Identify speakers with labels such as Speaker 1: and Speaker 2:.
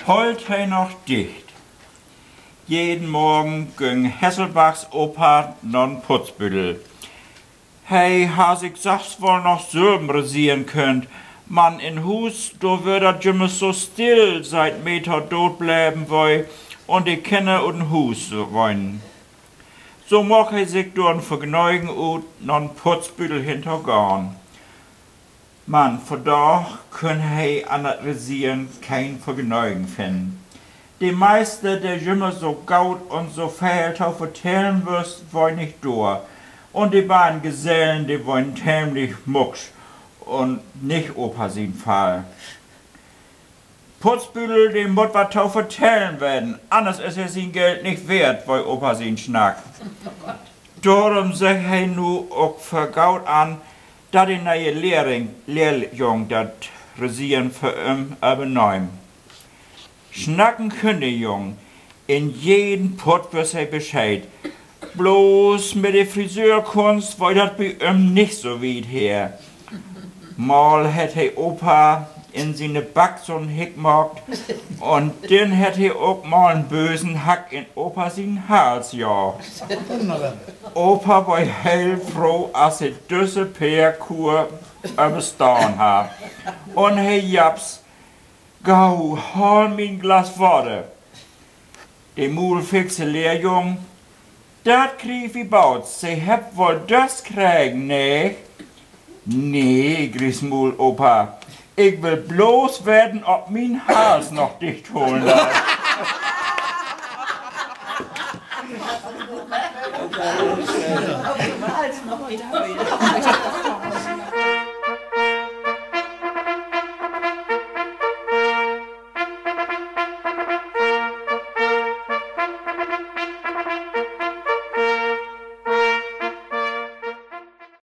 Speaker 1: Holt hei noch dicht. Jeden Morgen ging Hesselbachs Opa non Putzbüttel. Hei has ich sag's wohl noch Sülben rasieren könnt. Man in Hus, do wird dat jümmer so still, seit Meter dort bleiben woi und die Kinder und Hus wollen. So mag er sich durch ein Vergnügen und non Putzbüttel hintergehen. Man, für da können er an das Rasieren kein Vergnügen finden. Die meisten, der immer so gaut und so viel zu vertellen wirst, wollen nicht durch. Und die beiden Gesellen, die wollen tämlich mucksch und nicht Opa sin Fall. Putzbüttel, dem muss was zu vertellen werden, anders ist er sein Geld nicht wert, weil Opa sin Schnack. Darum sagt er nu auch vergaut an, da die neue Lehrjung dat Rasieren für ihn übernehmen. Schnacken können Jung, in jeden Pott weiß er Bescheid. Bloß mit der Friseurkunst war das bei ihm nicht so weit her. Mal hätte Opa in seine Back so einen Hick gemacht und dann hätte auch mal einen bösen Hack in Opa sin Hals jagt. Opa war heilfroh, als er diese Perkur überstanden hat. Und hey Japs, gau, hol mir ein Glas Wasser. Die mulfixe Lehrjung, dat krieg wie baut, sie hebt wohl das kriegen, ne? Nee, Grismul Opa, ich will bloß werden, ob mein Hals noch dicht holen lässt.
Speaker 2: Hals noch dicht holen.